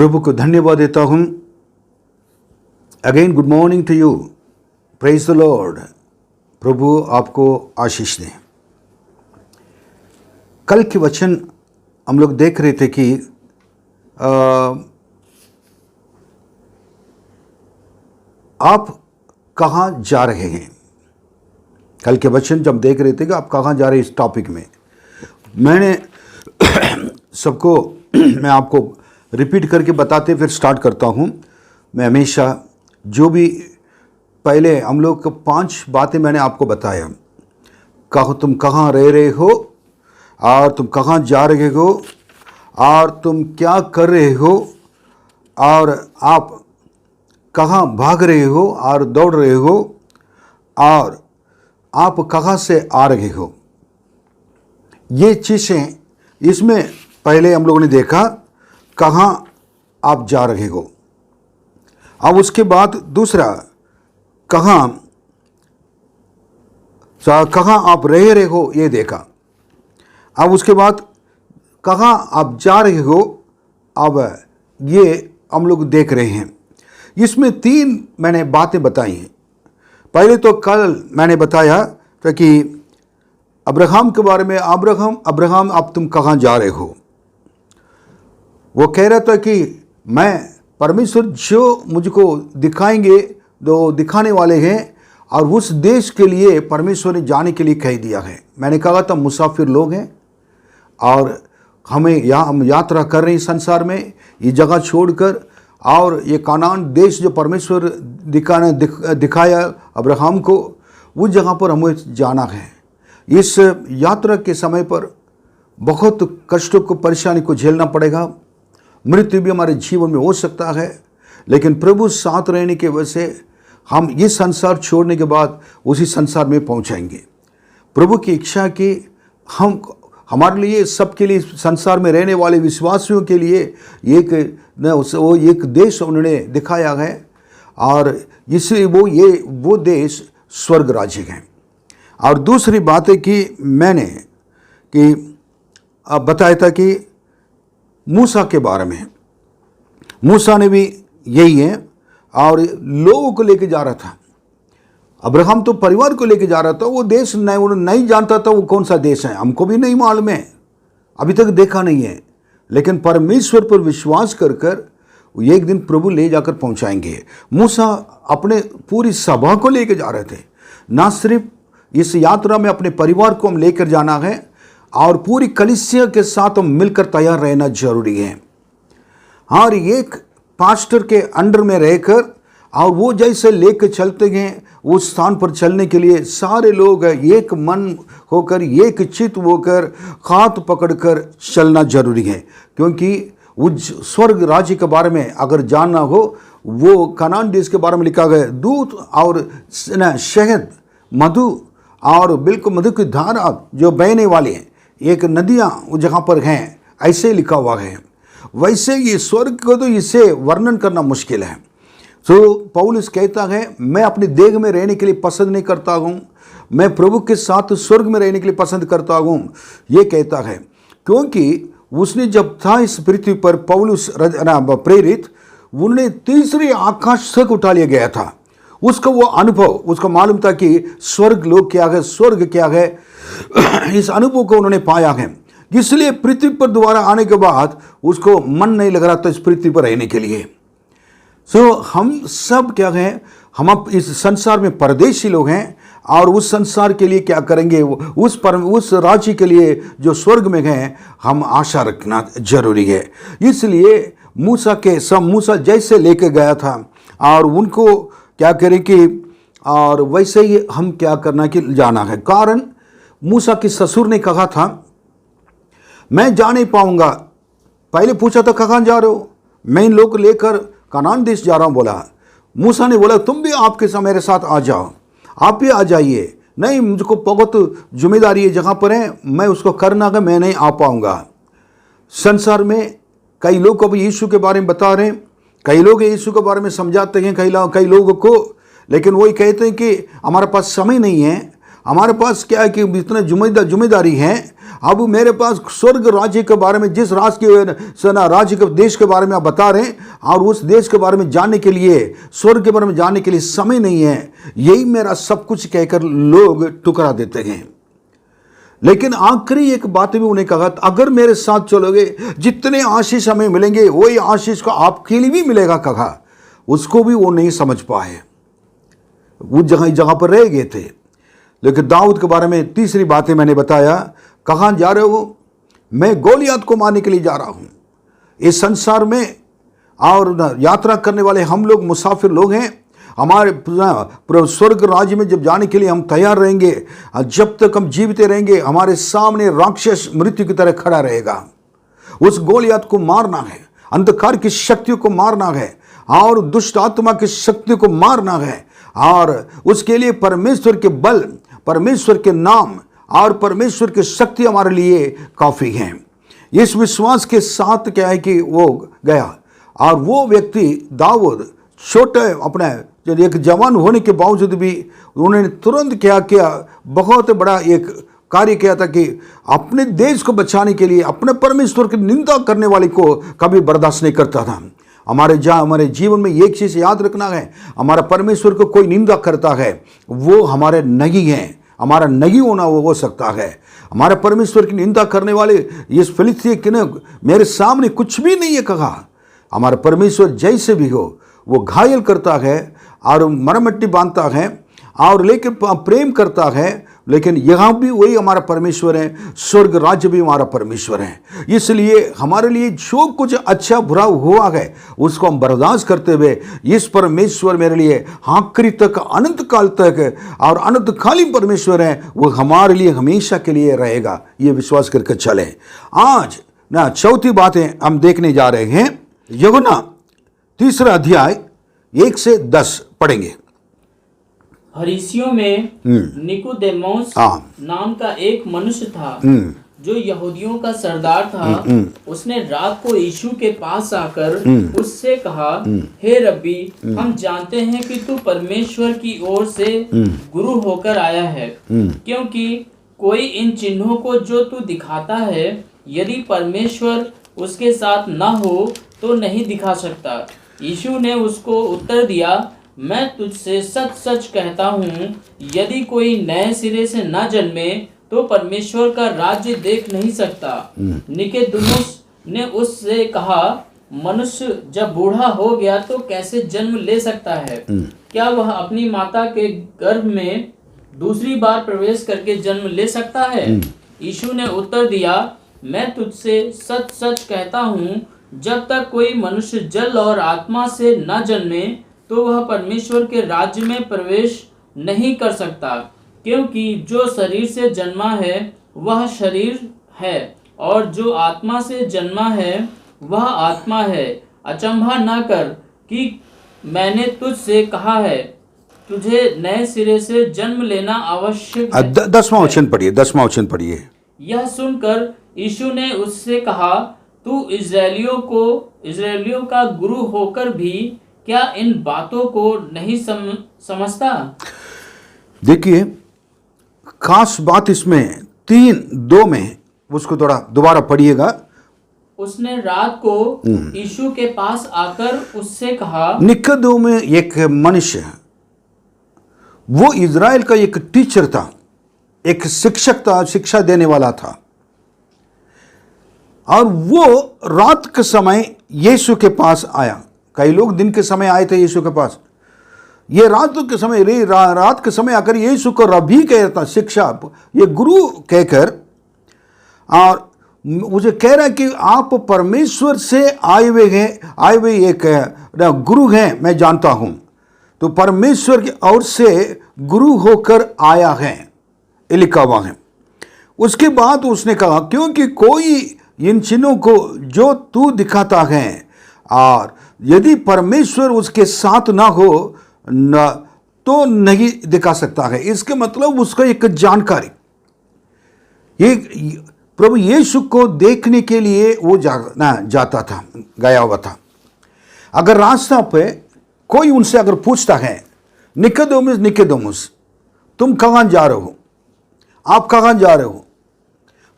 प्रभु को धन्यवाद देता हूँ। Again good morning to you. Praise the lord. प्रभु आपको आशीष दें। कल के वचन हम लोग देख रहे थे कि आप कहाँ जा रहे हैं। कल के वचन जब देख रहे थे कि आप कहाँ जा रहे हैं, इस टॉपिक में मैंने सबको मैं आपको रिपीट करके बताते फिर स्टार्ट करता हूँ। मैं हमेशा जो भी पहले हम लोग को 5 बातें मैंने आपको बताया, तुम कहाँ रह रहे हो और तुम कहाँ जा रहे हो और तुम क्या कर रहे हो और आप कहाँ भाग रहे हो और दौड़ रहे हो और आप कहाँ से आ रहे हो। ये चीज़ें इसमें पहले हम लोगों ने देखा कहाँ आप जा रहे हो। अब उसके बाद दूसरा कहाँ आप रह रहे हो ये देखा। अब उसके बाद कहाँ आप जा रहे हो, अब ये हम लोग देख रहे हैं। इसमें 3 मैंने बातें बताई हैं। पहले तो कल मैंने बताया था कि अब्राहम के बारे में। अब्राहम अब तुम कहाँ जा रहे हो। वो कह रहा था कि मैं परमेश्वर जो मुझको दिखाएंगे, जो दिखाने वाले हैं, और उस देश के लिए परमेश्वर ने जाने के लिए कह दिया है। मैंने कहा था मुसाफिर लोग हैं और हम यात्रा कर रहे हैं संसार में, ये जगह छोड़कर, और ये कानान देश जो परमेश्वर दिखाया अब्राहम को, उस जगह पर हमें जाना है। इस यात्रा के समय पर बहुत कष्टों को, परेशानी को झेलना पड़ेगा। मृत्यु भी हमारे जीवन में हो सकता है, लेकिन प्रभु साथ रहने की वजह से हम ये संसार छोड़ने के बाद उसी संसार में पहुंचाएंगे। प्रभु की इच्छा कि हम हमारे लिए, सबके लिए, संसार में रहने वाले विश्वासियों के लिए एक देश उन्होंने दिखाया है, और इसलिए वो देश स्वर्ग राज्य है। और दूसरी बात है कि मैंने बताया था कि मूसा के बारे में। मूसा ने भी यही है, और लोगों को लेके जा रहा था। अब्राहम तो परिवार को लेके जा रहा था। वो देश नहीं जानता था वो कौन सा देश है, हमको भी नहीं मालूम है, अभी तक देखा नहीं है। लेकिन परमेश्वर पर विश्वास कर एक दिन प्रभु ले जाकर पहुंचाएंगे। मूसा अपने पूरी सभा को लेकर जा रहे थे। ना सिर्फ इस यात्रा में अपने परिवार को हम लेकर जाना है, और पूरी कलीसिया के साथ हम मिलकर तैयार रहना जरूरी है। और एक पास्टर के अंडर में रहकर, और वो जैसे लेकर चलते हैं उस स्थान पर चलने के लिए सारे लोग एक मन होकर, एक चित्त होकर, हाथ पकड़कर चलना जरूरी है। क्योंकि उस स्वर्ग राज्य के बारे में अगर जानना हो, वो कनान देश के बारे में लिखा गया, दूध और शहद, मधु और बिल्कुल मधु की धारा जो बहने वाली हैं, एक नदियाँ उस जगह पर हैं, ऐसे लिखा हुआ है। वैसे ये स्वर्ग को तो इसे वर्णन करना मुश्किल है। तो पौलुस कहता है, मैं अपने देह में रहने के लिए पसंद नहीं करता हूँ, मैं प्रभु के साथ स्वर्ग में रहने के लिए पसंद करता हूँ, ये कहता है। क्योंकि उसने जब था इस पृथ्वी पर, पौलुस प्रेरित, उन्हें तीसरे आकाश तक उठा लिया गया था। उसका वो अनुभव, उसको मालूम था कि स्वर्ग लोक क्या है, स्वर्ग क्या है। इस अनुभव को उन्होंने पाया है। इसलिए पृथ्वी पर दोबारा आने के बाद उसको मन नहीं लग रहा था इस पृथ्वी पर रहने के लिए। हम सब क्या हैं, हम इस संसार में परदेशी लोग हैं, और उस संसार के लिए क्या करेंगे, उस राज्य के लिए जो स्वर्ग में हैं, हम आशा रखना जरूरी है। इसलिए मूसा जैसे लेके गया था, और उनको क्या करें कि, और वैसे ही हम क्या करना कि जाना है। कारण मूसा के ससुर ने कहा था, मैं जा नहीं पाऊंगा। पहले पूछा था कहाँ जा रहे हो, मैं इन लोग लेकर कनान देश जा रहा हूँ बोला। मूसा ने बोला तुम भी आपके मेरे साथ आ जाओ, आप भी आ जाइए। नहीं, मुझको बहुत जिम्मेदारी है जगह पर है, मैं उसको करना है, मैं नहीं आ पाऊंगा। संसार में कई लोग अभी यीशु के बारे में बता रहे हैं, कई लोग यीशु के बारे में समझाते हैं कई लोगों को, लेकिन वही कहते हैं कि हमारे पास समय नहीं है, हमारे पास क्या है कि इतना जिम्मेदारी है, अब मेरे पास स्वर्ग राज्य के बारे में, जिस राज्य के देश के बारे में आप बता रहे हैं, और उस देश के बारे में जानने के लिए, स्वर्ग के बारे में जानने के लिए समय नहीं है, यही मेरा सब कुछ कहकर लोग ठुकरा देते हैं। लेकिन आखिरी एक बात भी उन्हें कहा, अगर मेरे साथ चलोगे, जितने आशीष हमें मिलेंगे वही आशीष को आपके लिए भी मिलेगा कहा। उसको भी वो नहीं समझ पाए, वो जगह पर रह गए थे। लेकिन दाऊद के बारे में तीसरी बातें मैंने बताया, कहाँ जा रहे हो? मैं गोलियत को मारने के लिए जा रहा हूँ। इस संसार में और यात्रा करने वाले हम लोग मुसाफिर लोग हैं। हमारे स्वर्ग राज्य में जब जाने के लिए हम तैयार रहेंगे, जब तक हम जीवित रहेंगे हमारे सामने राक्षस मृत्यु की तरह खड़ा रहेगा। उस गोलियत को मारना है, अंधकार की शक्तियों को मारना है, और दुष्ट आत्मा की शक्ति को मारना है, और उसके लिए परमेश्वर के बल, परमेश्वर के नाम और परमेश्वर की शक्ति हमारे लिए काफ़ी है। इस विश्वास के साथ क्या है कि वो गया, और वो व्यक्ति दाऊद छोटे अपने एक जवान होने के बावजूद भी उन्होंने तुरंत क्या किया, बहुत बड़ा एक कार्य किया था कि अपने देश को बचाने के लिए अपने परमेश्वर की निंदा करने वाले को कभी बर्दाश्त नहीं करता था। हमारे जीवन में एक चीज़ याद रखना है, हमारा परमेश्वर को कोई निंदा करता है वो हमारे नहीं है, हमारा नहीं होना वो हो सकता है। हमारे परमेश्वर की निंदा करने वाले इस फिलिस्ती ने मेरे सामने कुछ भी नहीं है कहा। हमारा परमेश्वर जैसे भी हो वो घायल करता है और मरमट्टी बांधता है और लेकिन प्रेम करता है। लेकिन यहाँ भी वही हमारा परमेश्वर है, स्वर्ग राज्य भी हमारा परमेश्वर है। इसलिए हमारे लिए जो कुछ अच्छा बुरा हुआ है उसको हम बर्दाश्त करते हुए, इस परमेश्वर मेरे लिए आखिरी तक, अनंत काल तक और अनंतकालीन परमेश्वर है, वो हमारे लिए हमेशा के लिए रहेगा, ये विश्वास करके चले। आज ना चौथी बातें हम देखने जा रहे हैं। यूहन्ना 3 अध्याय 1 से 10 पढ़ेंगे। फरीसियों में निकोदेमोस नाम का एक मनुष्य था जो यहूदियों का सरदार था। उसने रात को यीशु के पास आकर उससे कहा, हे रब्बी, हम जानते हैं कि तू परमेश्वर की ओर से गुरु होकर आया है, क्योंकि कोई इन चिन्हों को जो तू दिखाता है, यदि परमेश्वर उसके साथ न हो तो नहीं दिखा सकता। यीशु ने उसको उत्तर दिया, मैं तुझसे सच सच कहता हूँ, यदि कोई नए सिरे से न जन्मे तो परमेश्वर का राज्य देख नहीं सकता। निकोदेमुस ने उससे कहा, मनुष्य जब बूढ़ा हो गया तो कैसे जन्म ले सकता है? क्या वह अपनी माता के गर्भ में दूसरी बार प्रवेश करके जन्म ले सकता है? यीशु ने उत्तर दिया, मैं तुझसे सच सच कहता हूँ, जब तक कोई मनुष्य जल और आत्मा से न जन्मे तो वह परमेश्वर के राज्य में प्रवेश नहीं कर सकता। क्योंकि जो शरीर से जन्मा है वह शरीर है, और जो आत्मा से जन्मा है वह आत्मा है। अचंभा न कर कि मैंने तुझसे कहा है, तुझे नए सिरे से जन्म लेना आवश्यक है। 10वां वचन पढ़िए। यह सुनकर यीशु ने उससे कहा, तू इस्राएलियों का गुरु होकर भी क्या इन बातों को नहीं समझता? देखिए, खास बात इसमें 3:2 में, उसको थोड़ा दोबारा पढ़िएगा। उसने रात को यीशु के पास आकर उससे कहा, निकोदेमुस में एक मनुष्य, वो इज़राइल का एक टीचर था, एक शिक्षक था, शिक्षा देने वाला था, और वो रात के समय यीशु के पास आया। कई लोग दिन के समय आए थे यीशु के पास, ये रात के समय आकर यीशु को रबी कहता, शिक्षा, ये गुरु कहकर, और मुझे कह रहा है कि आप परमेश्वर से आए हुए एक गुरु हैं, मैं जानता हूं। तो परमेश्वर की ओर से गुरु होकर आया है, ये लिखा हुआ है। उसके बाद उसने कहा, क्योंकि कोई इन चिन्हों को जो तू दिखाता है, और यदि परमेश्वर उसके साथ ना हो न तो नहीं दिखा सकता है। इसके मतलब उसका एक जानकारी, ये प्रभु यीशु को देखने के लिए वो जाता था, गया हुआ था। अगर रास्ता पे कोई उनसे अगर पूछता है, निकोदेमुस तुम कहाँ जा रहे हो, आप कहाँ जा रहे हो,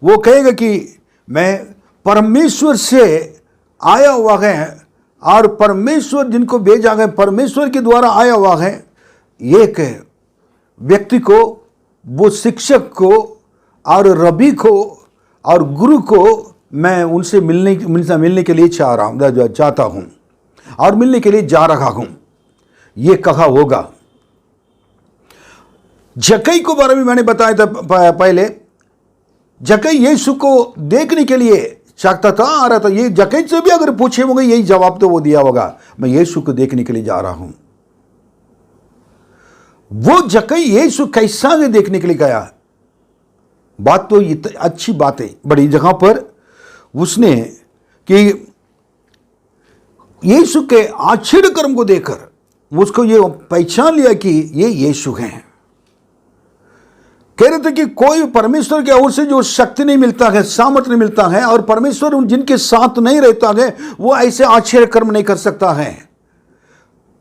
वो कहेगा कि मैं परमेश्वर से आया हुआ है और परमेश्वर जिनको भेजा गया परमेश्वर के द्वारा आया हुआ है, एक व्यक्ति को, वो शिक्षक को और रबी को और गुरु को मैं उनसे मिलने के लिए चाहता हूँ और मिलने के लिए जा रहा हूँ, ये कहा होगा। जक्कई को बारे में मैंने बताया था पहले। जक्कई यीशु को देखने के लिए चाहता था, आ रहा था। ये जक्कई से भी अगर पूछे होंगे यही जवाब तो वो दिया होगा, मैं यीशु को देखने के लिए जा रहा हूं। वो जक्कई यीशु कैसा है देखने के लिए गया। बात तो अच्छी बात है, बड़ी जगह पर उसने कि यीशु के आश्चर्य कर्म को देखकर उसको ये पहचान लिया कि ये यीशु हैं। कह रहे थे कि कोई परमेश्वर की ओर से जो शक्ति नहीं मिलता है, सामर्थ नहीं मिलता है, और परमेश्वर जिनके साथ नहीं रहता है वो ऐसे आश्चर्य कर्म नहीं कर सकता है।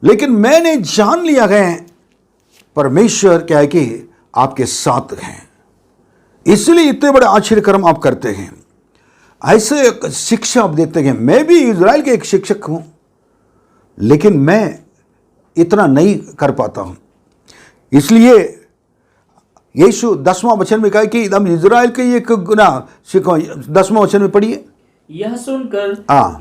लेकिन मैंने जान लिया है परमेश्वर क्या है कि आपके साथ हैं, इसलिए इतने बड़े आश्चर्य कर्म आप करते हैं, ऐसे शिक्षा आप देते हैं। मैं भी इजराइल के एक शिक्षक हूं, लेकिन मैं इतना नहीं कर पाता हूं। इसलिए यीशु 10वां वचन में कहा कि हम इजराइल के एक गुना सीखो। 10वां वचन में पढ़िए। यह सुनकर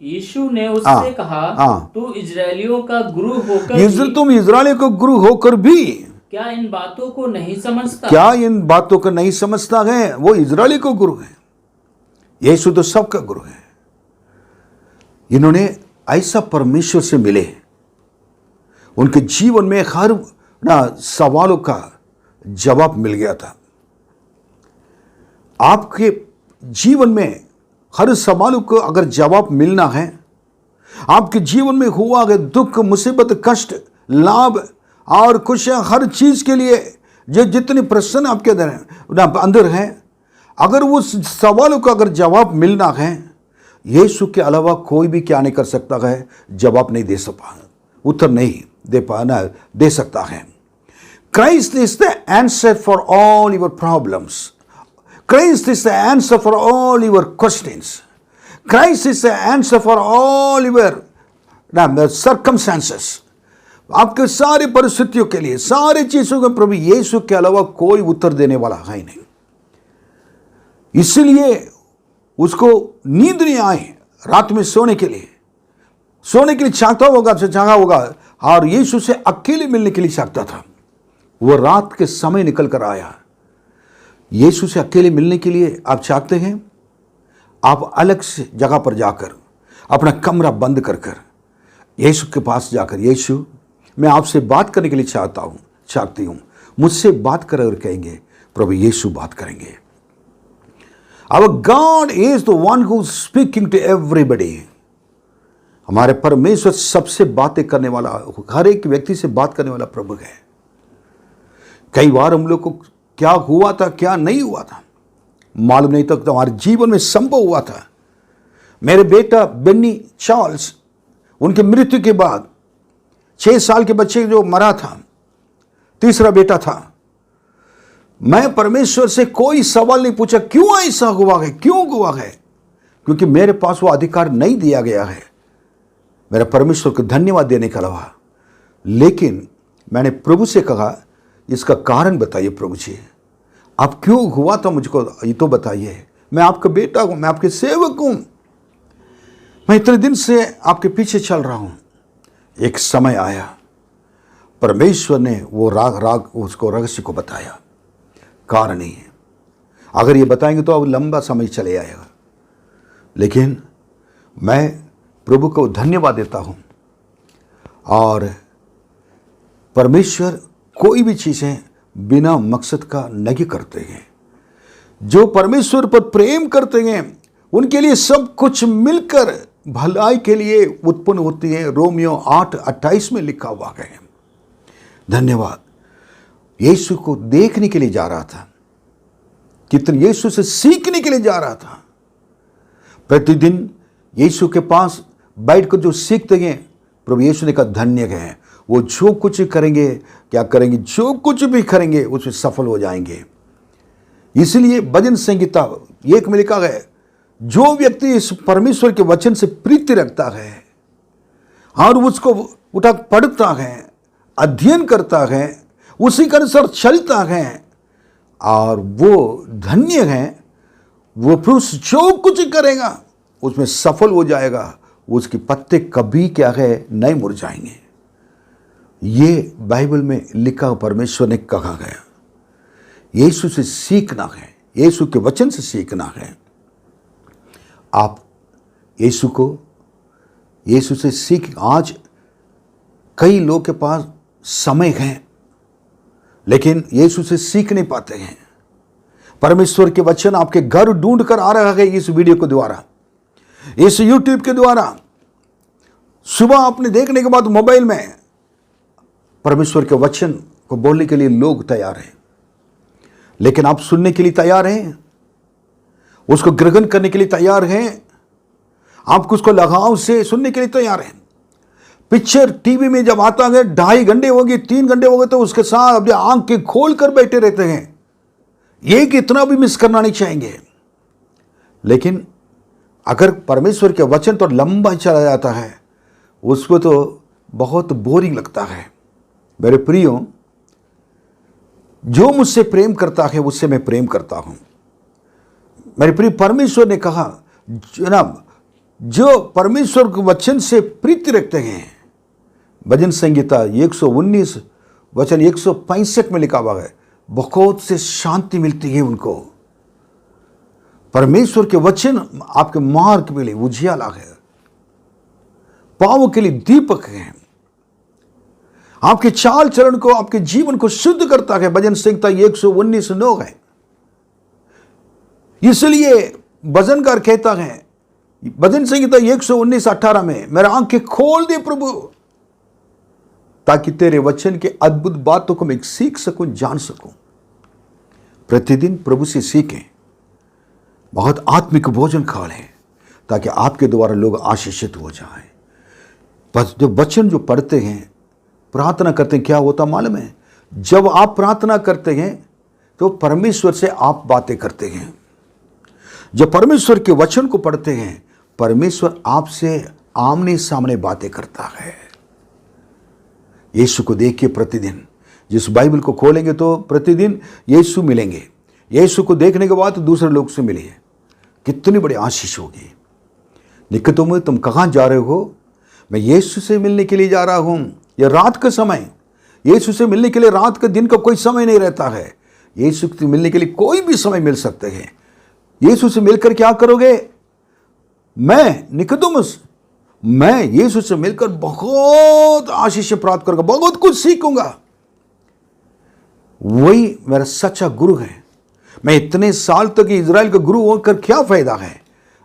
यीशु ने उससे कहा, तू इजरायलियों का गुरु होकर तुम इजरायलियों का गुरु होकर भी क्या इन बातों को नहीं समझता? क्या इन बातों को नहीं समझता है? वो इजरायली को गुरु है, यीशु तो सबका गुरु है। इन्होंने ऐसा परमेश्वर से मिले, उनके जीवन में हर सवालों का जवाब मिल गया था। आपके जीवन में हर सवालों को अगर जवाब मिलना है, आपके जीवन में हुआ अगर दुख, मुसीबत, कष्ट, लाभ और खुश, हर चीज के लिए जो जितने प्रश्न आपके अंदर हैं, अगर वो सवालों का अगर जवाब मिलना है, यीशु के अलावा कोई भी क्या नहीं कर सकता है, जवाब नहीं दे सकता, उत्तर नहीं दे सकता है। Christ is the answer for all your problems. Christ is the answer for all your questions. Christ is the answer for all your circumstances. आपके सारी परिस्थितियों के लिए, सारी चीजों के प्रभु यीशु के अलावा कोई उत्तर देने वाला है ही नहीं। इसलिए उसको नींद नहीं आए रात में सोने के लिए चाहता होगा और यीशु से अकेले मिलने के लिए चाहता था। वो रात के समय निकल कर आया। यीशु से अकेले मिलने के लिए आप चाहते हैं, आप अलग से जगह पर जाकर अपना कमरा बंद कर यीशु के पास जाकर, यीशु मैं आपसे बात करने के लिए चाहती हूं, मुझसे बात कर और कहेंगे, प्रभु यीशु बात करेंगे। Our God is the one who is speaking to everybody. हमारे परमेश्वर सबसे बातें करने वाला, हर एक व्यक्ति से बात करने वाला प्रभु है। कई बार हम लोग को क्या हुआ था, क्या नहीं हुआ था मालूम नहीं था, तो हमारे जीवन में संभव हुआ था। मेरे बेटा बेन्नी चार्ल्स, उनकी मृत्यु के बाद 6 साल के बच्चे जो मरा था, तीसरा बेटा था, मैं परमेश्वर से कोई सवाल नहीं पूछा क्यों ऐसा हुआ है, क्यों हुआ है, क्योंकि मेरे पास वो अधिकार नहीं दिया गया है मेरा परमेश्वर को धन्यवाद देने के अलावा। लेकिन मैंने प्रभु से कहा, इसका कारण बताइए प्रभु जी, आप क्यों हुआ था, मुझको ये तो बताइए। मैं आपका बेटा हूं, मैं आपके सेवक हूं, मैं इतने दिन से आपके पीछे चल रहा हूं। एक समय आया, परमेश्वर ने वो राग उसको रहस्य को बताया। कारण नहीं है, अगर ये बताएंगे तो अब लंबा समय चले आएगा। लेकिन मैं प्रभु को धन्यवाद देता हूं, और परमेश्वर कोई भी चीजें बिना मकसद का नहीं करते हैं। जो परमेश्वर पर प्रेम करते हैं उनके लिए सब कुछ मिलकर भलाई के लिए उत्पन्न होती है। रोमियो 8:28 में लिखा हुआ है। धन्यवाद। यीशु को देखने के लिए जा रहा था, कितने यीशु से सीखने के लिए जा रहा था। प्रतिदिन यीशु के पास बैठकर जो सीखते हैं, प्रभु यीशु ने कहा धन्य है वो जो कुछ करेंगे, क्या करेंगे, जो कुछ भी करेंगे उसमें सफल हो जाएंगे। इसलिए भजन संहिता 1 में लिखा है, जो व्यक्ति इस परमेश्वर के वचन से प्रीति रखता है और उसको उठा पढ़ता है, अध्ययन करता है, उसी के अनुसार चलता है, और वो धन्य है। वो पुरुष जो कुछ करेगा उसमें सफल हो जाएगा, उसके पत्ते कभी क्या है नहीं मुरझाएंगे। ये बाइबल में लिखा परमेश्वर ने कहा गया। यीशु से सीखना है, यीशु के वचन से सीखना है। आप यीशु से सीख। आज कई लोग के पास समय है लेकिन यीशु से सीख नहीं पाते हैं। परमेश्वर के वचन आपके घर ढूंढ कर आ रहा है इस वीडियो के द्वारा, इस यूट्यूब के द्वारा। सुबह आपने देखने के बाद मोबाइल में परमेश्वर के वचन को बोलने के लिए लोग तैयार हैं, लेकिन आप सुनने के लिए तैयार हैं, उसको ग्रहण करने के लिए तैयार हैं, आप उसको लगाव से सुनने के लिए तैयार हैं। पिक्चर टीवी में जब आता है 2.5 घंटे हो गए, 3 घंटे हो गए, तो उसके साथ अपनी आंखें खोल कर बैठे रहते हैं। ये कि इतना भी मिस करना नहीं चाहेंगे। लेकिन अगर परमेश्वर के वचन तो लंबा चला जाता है, उसको तो बहुत बोरिंग लगता है। मेरे प्रियो, जो मुझसे प्रेम करता है उससे मैं प्रेम करता हूं। मेरे प्रिय, परमेश्वर ने कहा जनाब, जो परमेश्वर के वचन से प्रीति रखते हैं, भजन संहिता 119 वचन 165 में लिखा हुआ है, बहुत से शांति मिलती है उनको। परमेश्वर के वचन आपके मार्ग के लिए उजियाला है, पांव के लिए दीपक है, आपके चाल चरण को, आपके जीवन को शुद्ध करता है। भजन संहिता 119:9 है। इसलिए भजनकार कहता है भजन संहिता 119:18 में, मेरा आंखें खोल दे प्रभु, ताकि तेरे वचन के अद्भुत बातों को मैं सीख सकूं, जान सकूं। प्रतिदिन प्रभु से सीखें, बहुत आत्मिक भोजन खा लें, ताकि आपके द्वारा लोग आशीषित हो जाएं। बस जो वचन जो पढ़ते हैं, प्रार्थना करते हैं, क्या होता मालूम है? जब आप प्रार्थना करते हैं तो परमेश्वर से आप बातें करते हैं। जब परमेश्वर के वचन को पढ़ते हैं, परमेश्वर आपसे आमने सामने बातें करता है। यीशु को देखिए प्रतिदिन, जिस बाइबल को खोलेंगे तो प्रतिदिन यीशु मिलेंगे। यीशु को देखने के बाद दूसरे लोग से मिलिए, कितनी बड़ी आशीष होगी। निकटों तुम कहाँ जा रहे हो? मैं यीशु से मिलने के लिए जा रहा हूं। यह रात का समय, यीशु से मिलने के लिए रात का दिन का कोई समय नहीं रहता है। यीशु से मिलने के लिए कोई भी समय मिल सकते हैं। यीशु से मिलकर क्या करोगे? मैं निकोदेमुस, मैं यीशु से मिलकर बहुत आशीष प्राप्त करूंगा, बहुत कुछ सीखूंगा। वही मेरा सच्चा गुरु है। मैं इतने साल तक इजराइल का गुरु होकर क्या फायदा है?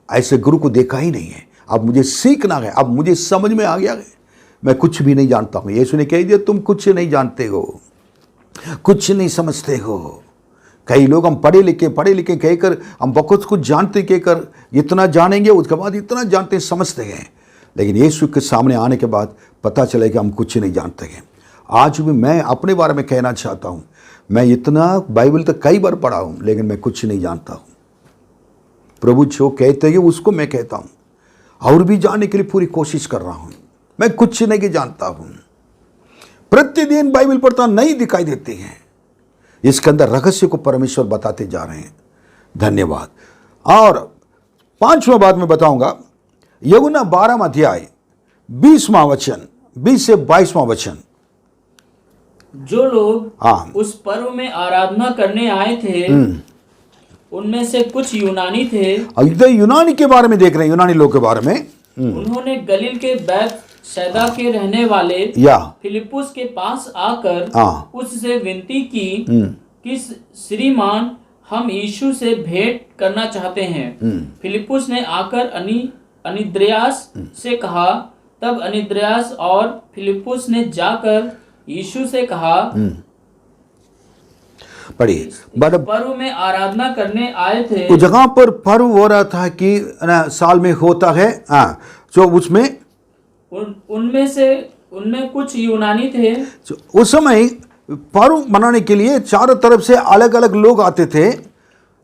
ऐसे गुरु को देखा ही नहीं है। अब मुझे सीखना है, अब मुझे समझ में आ गया है मैं कुछ भी नहीं जानता हूं। यीशु ने कह दिया, तुम कुछ नहीं जानते हो, कुछ नहीं समझते हो। कई लोग हम पढ़े लिखे कहकर हम बहुत कुछ जानते कहकर इतना जानेंगे, उसके बाद इतना जानते समझते हैं, लेकिन यीशु के सामने आने के बाद पता चले कि हम कुछ नहीं जानते हैं। आज भी मैं अपने बारे में कहना चाहता हूं, मैं इतना बाइबल तो कई बार पढ़ा हूं, लेकिन मैं कुछ नहीं जानता हूं। प्रभु जो कहते हैं उसको मैं कहता हूं, और भी जानने के लिए पूरी कोशिश कर रहा हूं। मैं कुछ नहीं जानता हूं। प्रतिदिन बाइबल पढ़ता नहीं दिखाई देती है। इसके अंदर रहस्य को परमेश्वर बताते जा रहे हैं। धन्यवाद। और 5वां बात मैं बताऊंगा, यूहन्ना 12वां अध्याय 20वां वचन 20 से 22वां वचन। जो लोग उस पर्व में आराधना करने आए थे, उनमें से कुछ यूनानी थे। इधर यूनानी के बारे में देख रहे हैं, यूनानी लोग के बारे में। उन्होंने गलील के बैतसैदा के रहने वाले फिलिप्पुस के पास आकर उससे विनती की कि श्रीमान, हम यीशु से भेंट करना चाहते हैं। फिलिप्पुस ने आकर अनिद्रियास से कहा। तब अनिद्रियास और फिलिप्पुस ने जाकर यीशु से कहा, पढ़िए, पर्व में आराधना करने आए थे। तो जगह पर पर्व हो रहा था कि साल में होता है, जो उसमें उनमें कुछ यूनानी थे। उस समय पर्व मनाने के लिए चारों तरफ से अलग अलग लोग आते थे।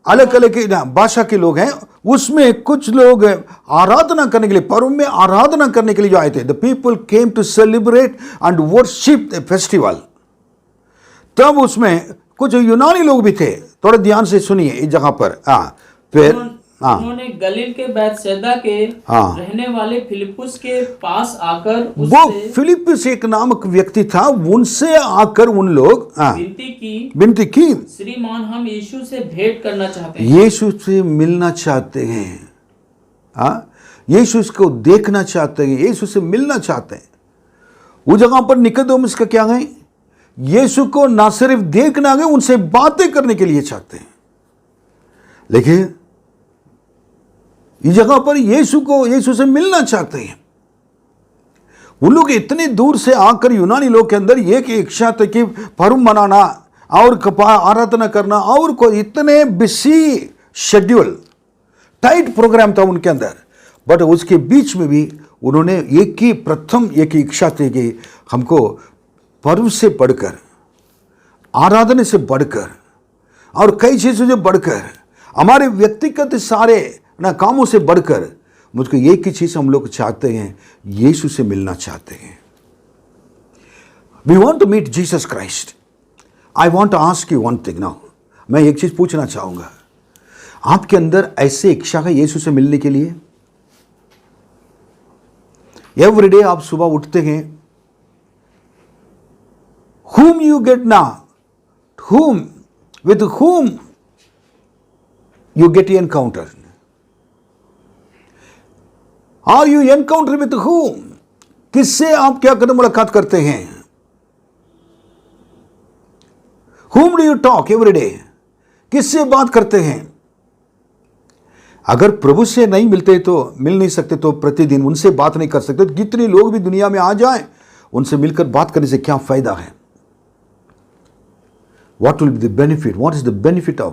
अलग अलग भाषा के लोग हैं, उसमें कुछ लोग आराधना करने के लिए, पर्व में आराधना करने के लिए जो आए थे, the people came to celebrate and worship the festival. तब उसमें कुछ यूनानी लोग भी थे, थोड़ा ध्यान से सुनिए इस जगह पर। फिर उन्होंने गलील के बैतसैदा के रहने वाले फिलिप्पुस के पास आकर वो फिलिप्पुस एक नामक व्यक्ति था, उनसे आकर उन लोग विनती की, श्रीमान हम यीशु से भेंट करना चाहते हैं, यीशु से मिलना चाहते हैं, यीशु को देखना चाहते हैं, यीशु से मिलना चाहते हैं। उस जगह पर निकोदेमुस का क्या है, यीशु को ना सिर्फ देखना गए, उनसे बातें करने के लिए चाहते हैं। लेकिन इस जगह पर यीशु से मिलना चाहते हैं। उन लोग इतने दूर से आकर यूनानी लोग के अंदर एक इच्छा थी कि पर्व मनाना और आराधना करना, और कोई इतने बिजी शेड्यूल, टाइट प्रोग्राम था उनके अंदर। बट उसके बीच में भी उन्होंने एक ही इच्छा थी कि हमको पर्व से बढ़कर, आराधना से बढ़कर और कई चीज़ों से बढ़कर, हमारे व्यक्तिगत सारे ना कामों से बढ़कर, मुझको एक ही चीज़ हम लोग चाहते हैं, यीशु से मिलना चाहते हैं। We want to meet Jesus Christ. I want to ask you one thing now. मैं एक चीज़ पूछना चाहूँगा, आपके अंदर ऐसे इच्छा है यीशु से मिलने के लिए? एवरीडे आप सुबह उठते हैं, whom you get now, with whom you get encounter? Are you encounter with whom? किससे आप क्या करते, मुलाकात करते हैं? Whom do you talk every day? किससे बात करते हैं? अगर प्रभु से नहीं मिलते तो मिल नहीं सकते, तो प्रतिदिन उनसे बात नहीं कर सकते, तो कितने लोग भी दुनिया में आ जाएं, उनसे मिलकर बात करने से क्या फायदा है? What will be the benefit? What is the benefit of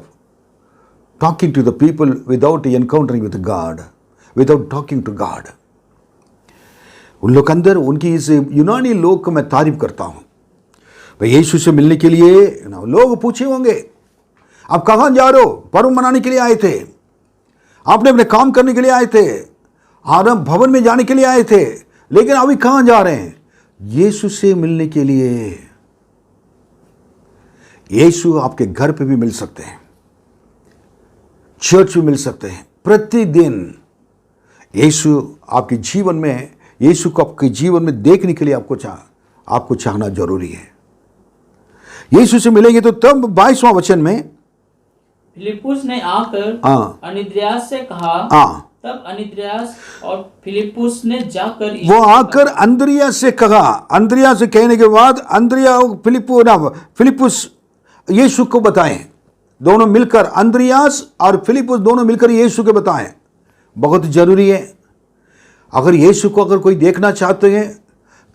talking to the people without encountering with God, without talking to God? उन लोग अंदर, उनकी इस यूनानी लोग को मैं तारीफ करता हूँ। भाई यीशु से मिलने के लिए लोग पूछे होंगे, आप कहाँ जा रहे हो? पर्व मनाने के लिए आए थे, आपने अपने काम करने के लिए आए थे, आराम भवन में जाने के लिए आए थे, लेकिन अभी कहाँ जा रहे हैं? यीशु से मिलने के लिए। यीशु आपके घर पे भी मिल सकते हैं, चर्च में मिल सकते हैं। प्रतिदिन यीशु आपके जीवन में, यीशु को आपके जीवन में देखने के लिए आपको चाहना जरूरी है। यीशु से मिलेंगे तो तब 22वां वचन में फिलिप्पुस ने आकर अनिद्रियास से कहा, तब अनिद्रियास और फिलिप्पुस ने जाकर, वो आकर अंद्रियास से कहा। अंद्रियास से कहने के बाद अंद्रिया फिलिप्पुस यीशु को बताएं, दोनों मिलकर, अंद्रियास और फिलिप्पुस दोनों मिलकर यीशु को बताएं। बहुत जरूरी है। अगर यीशु को अगर कोई देखना चाहते हैं,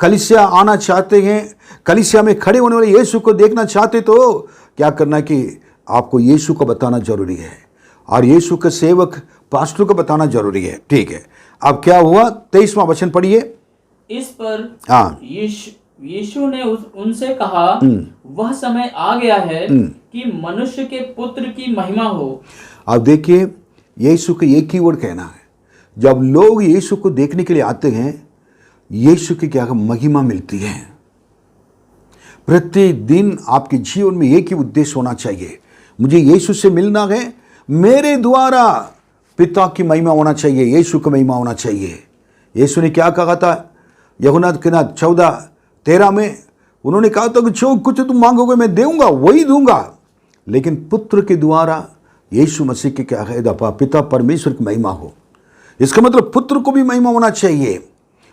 कलीसिया आना चाहते हैं, कलीसिया में खड़े होने वाले यीशु को देखना चाहते, तो क्या करना कि आपको यीशु को बताना जरूरी है, और यीशु के सेवक पास्टर को बताना जरूरी है। ठीक है, अब क्या हुआ? 23वां वचन पढ़िए। इस पर यीशु ने उनसे कहा, वह समय आ गया है कि मनुष्य के पुत्र की महिमा हो। अब देखिए, यीशु का एक ही वर्ड कहना है, जब लोग यीशु को देखने के लिए आते हैं, यीशु की क्या महिमा मिलती है। प्रतिदिन आपके जीवन में एक ही उद्देश्य होना चाहिए, मुझे यीशु से मिलना है, मेरे द्वारा पिता की महिमा होना चाहिए, यीशु की महिमा होना चाहिए। यीशु ने क्या कहा था? यूहन्ना 14:13 में उन्होंने कहा था कि जो कुछ तुम मांगोगे मैं दूंगा, वही दूंगा। लेकिन पुत्र के द्वारा यीशु मसीह के क्या है, पिता परमेश्वर की महिमा हो। इसका मतलब पुत्र को भी महिमा होना चाहिए,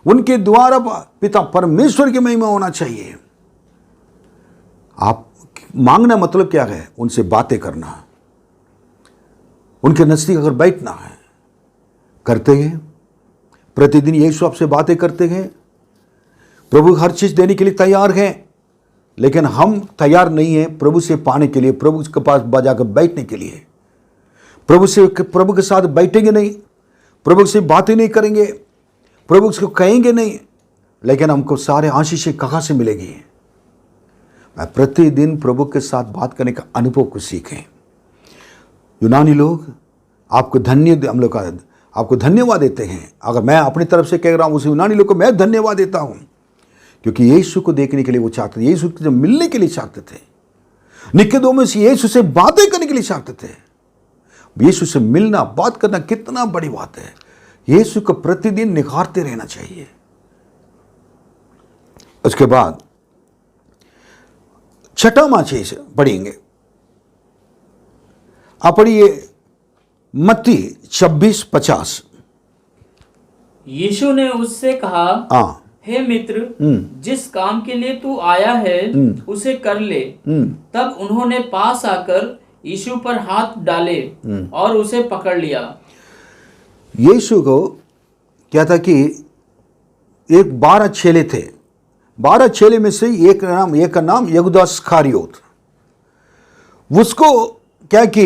उनके द्वारा पिता परमेश्वर की महिमा होना चाहिए। आप मांगना मतलब क्या है? उनसे बातें करना, उनके नजदीक अगर बैठना है, करते हैं। प्रतिदिन यीशु आपसे बातें करते हैं। प्रभु हर चीज देने के लिए तैयार है, लेकिन हम तैयार नहीं हैं प्रभु से पाने के लिए, प्रभु के पास जाकर बैठने के लिए। प्रभु के साथ बैठेंगे नहीं, प्रभु से बातें नहीं करेंगे, प्रभु को कहेंगे नहीं, लेकिन हमको सारे आशीषें कहाँ से मिलेगी? मैं प्रतिदिन प्रभु के साथ बात करने का अनुभव को सीखें। यूनानी लोग आपको हम लोग का आपको धन्यवाद देते हैं। अगर मैं अपनी तरफ से कह रहा हूँ उस यूनानी लोग को मैं धन्यवाद देता हूँ, क्योंकि यीशु को देखने के लिए वो चाहते थे, यीशु से मिलने के लिए चाहते थे, निकोदेमुस यीशु से बातें करने के लिए चाहते थे। यीशु से मिलना, बात करना कितना बड़ी बात है। यीशु को प्रतिदिन निखारते रहना चाहिए। उसके बाद छठा चीज पढ़ेंगे, आप पढ़िए मत्ती 26:50। यीशु ने उससे कहा, हे मित्र, जिस काम के लिए तू आया है उसे कर ले। तब उन्होंने पास आकर यीशु पर हाथ डाले और उसे पकड़ लिया। यीशु को क्या था कि एक 12 चेले थे। 12 चेले में से एक का नाम यहूदा इस्करियोत। उसको क्या कि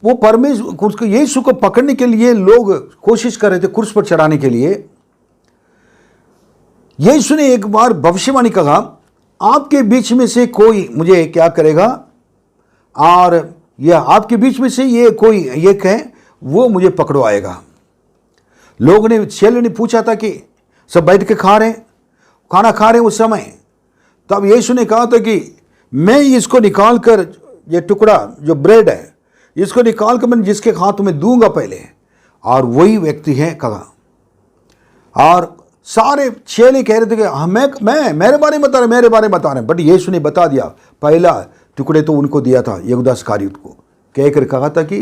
वो परमेश्वर यीशु को पकड़ने के लिए लोग कोशिश कर रहे थे, क्रूस पर चढ़ाने के लिए। यीशु ने एक बार भविष्यवाणी कहा, आपके बीच में से कोई मुझे क्या करेगा, और यह आपके बीच में से ये कोई एक है वो मुझे पकड़वाएगा। लोगों ने, चेले ने पूछा था कि सब बैठ के खाना खा रहे उस समय। तब यीशु ने कहा था कि मैं इसको निकाल कर, ये टुकड़ा जो ब्रेड है इसको निकाल कर मैं जिसके हाथ में दूंगा पहले, और वही व्यक्ति है कहा। और सारे चेले कह रहे थे कि मैं मेरे बारे में बता रहे, बट यीशु ने बता दिया, पहला टुकड़े तो उनको दिया था यहूदा इस्करियोत को, कहकर कहा था कि